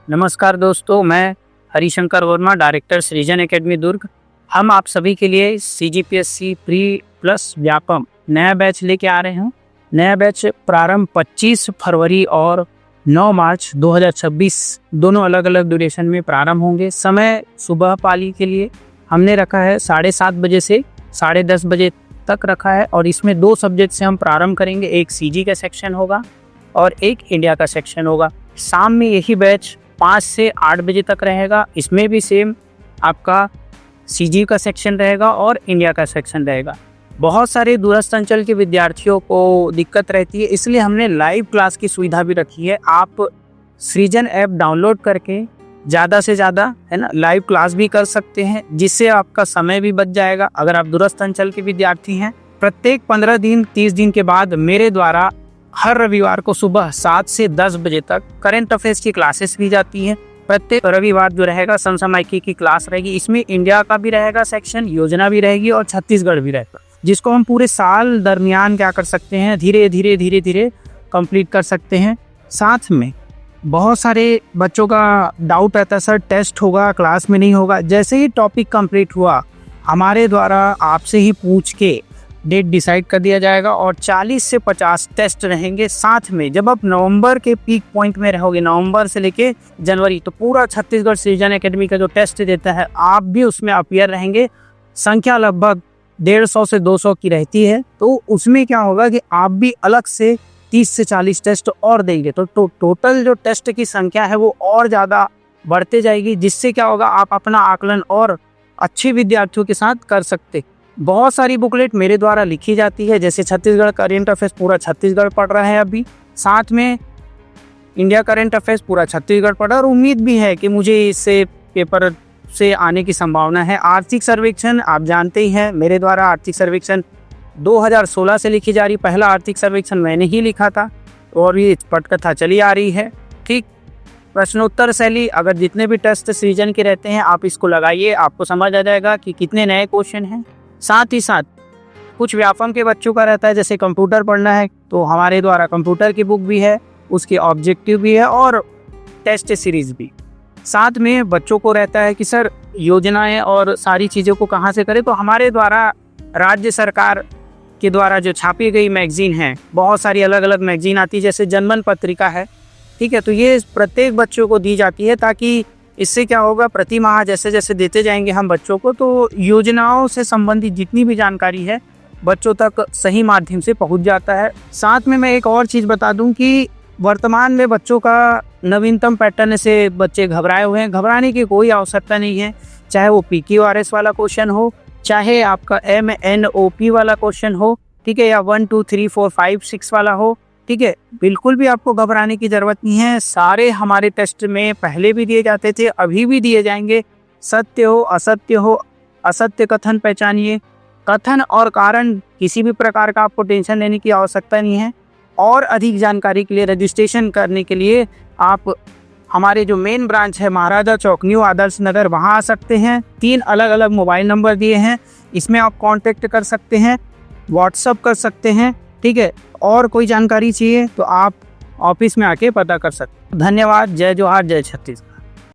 नमस्कार दोस्तों, मैं हरिशंकर वर्मा, डायरेक्टर सृजन एकेडमी दुर्ग। हम आप सभी के लिए सीजीपीएससी प्री प्लस व्यापम नया बैच लेके आ रहे हैं। नया बैच प्रारंभ 25 फरवरी और 9 मार्च 2026 दोनों अलग अलग ड्यूरेशन में प्रारंभ होंगे। समय सुबह पाली के लिए हमने रखा है 7:30 बजे से 10:30 बजे तक रखा है और इसमें 2 सब्जेक्ट से हम प्रारंभ करेंगे। एक सीजी का सेक्शन होगा और एक इंडिया का सेक्शन होगा। शाम में यही बैच 5 से 8 बजे तक रहेगा। इसमें भी सेम आपका सीजी का सेक्शन रहेगा और इंडिया का सेक्शन रहेगा। बहुत सारे दूरस्थ अंचल के विद्यार्थियों को दिक्कत रहती है, इसलिए हमने लाइव क्लास की सुविधा भी रखी है। आप सृजन ऐप डाउनलोड करके ज़्यादा से ज़्यादा लाइव क्लास भी कर सकते हैं, जिससे आपका समय भी बच जाएगा। अगर आप दूरस्थ अंचल के विद्यार्थी हैं, प्रत्येक 15 दिन 30 दिन के बाद मेरे द्वारा हर रविवार को सुबह 7 से 10 बजे तक करंट अफेयर्स की क्लासेस भी जाती हैं। प्रत्येक रविवार जो रहेगा समसामयिकी की क्लास रहेगी। इसमें इंडिया का भी रहेगा सेक्शन, योजना भी रहेगी और छत्तीसगढ़ भी रहेगा, जिसको हम पूरे साल दरमियान क्या कर सकते हैं, धीरे धीरे कंप्लीट कर सकते हैं। साथ में बहुत सारे बच्चों का डाउट रहता है, सर टेस्ट होगा क्लास में नहीं होगा। जैसे ही टॉपिक कंप्लीट हुआ, हमारे द्वारा आपसे ही पूछ के डेट डिसाइड कर दिया जाएगा और 40 से 50 टेस्ट रहेंगे। साथ में जब आप नवंबर के पीक पॉइंट में रहोगे, नवंबर से लेके जनवरी, तो पूरा छत्तीसगढ़ सृजन एकेडमी का जो टेस्ट देता है, आप भी उसमें अपीयर रहेंगे। संख्या लगभग 150 से 200 की रहती है, तो उसमें क्या होगा कि आप भी अलग से 30 से 40 टेस्ट और देंगे, तो टोटल जो टेस्ट की संख्या है वो और ज़्यादा बढ़ते जाएगी, जिससे क्या होगा, आप अपना आकलन और अच्छे विद्यार्थियों के साथ कर सकते। बहुत सारी बुकलेट मेरे द्वारा लिखी जाती है, जैसे छत्तीसगढ़ करंट अफेयर्स पूरा छत्तीसगढ़ पढ़ रहा है अभी, साथ में इंडिया करंट अफेयर्स पूरा छत्तीसगढ़ पढ़ रहा है और उम्मीद भी है कि मुझे इससे पेपर से आने की संभावना है। आर्थिक सर्वेक्षण आप जानते ही हैं, मेरे द्वारा आर्थिक सर्वेक्षण 2016 से लिखी जा रही। पहला आर्थिक सर्वेक्षण मैंने ही लिखा था और ये पटकथा चली आ रही है। ठीक, प्रश्नोत्तर शैली, अगर जितने भी टेस्ट सृजन के रहते हैं आप इसको लगाइए, आपको समझ आ जाएगा कि कितने नए क्वेश्चन हैं। साथ ही साथ कुछ व्यापम के बच्चों का रहता है, जैसे कंप्यूटर पढ़ना है तो हमारे द्वारा कंप्यूटर की बुक भी है, उसके ऑब्जेक्टिव भी है और टेस्ट सीरीज भी। साथ में बच्चों को रहता है कि सर योजनाएं और सारी चीज़ों को कहाँ से करें, तो हमारे द्वारा राज्य सरकार के द्वारा जो छापी गई मैगजीन है, बहुत सारी अलग अलग मैगजीन आती है, जैसे जनमन पत्रिका है, ठीक है, तो ये प्रत्येक बच्चों को दी जाती है, ताकि इससे क्या होगा, प्रति माह जैसे जैसे देते जाएंगे हम बच्चों को, तो योजनाओं से संबंधित जितनी भी जानकारी है बच्चों तक सही माध्यम से पहुंच जाता है। साथ में मैं एक और चीज़ बता दूं कि वर्तमान में बच्चों का नवीनतम पैटर्न से बच्चे घबराए हुए हैं। घबराने की कोई आवश्यकता नहीं है, चाहे वो PQRS वाला क्वेश्चन हो, चाहे आपका MNOP वाला क्वेश्चन हो, ठीक है, या 1 2 3 4 5 6 वाला हो, ठीक है, बिल्कुल भी आपको घबराने की ज़रूरत नहीं है। सारे हमारे टेस्ट में पहले भी दिए जाते थे, अभी भी दिए जाएंगे। सत्य हो, असत्य कथन पहचानिए। कथन और कारण किसी भी प्रकार का आपको टेंशन लेने की आवश्यकता नहीं है। और अधिक जानकारी के लिए, रजिस्ट्रेशन करने के लिए आप हमारे जो मेन ब्रांच है महाराजा चौक, न्यू आदर्श नगर, वहाँ आ सकते हैं। 3 अलग अलग मोबाइल नंबर दिए हैं, इसमें आप कॉन्टेक्ट कर सकते हैं, व्हाट्सअप कर सकते हैं, ठीक है। और कोई जानकारी चाहिए तो आप ऑफिस में आके पता कर सकते हैं। धन्यवाद। जय जोहार, जय छत्तीसगढ़।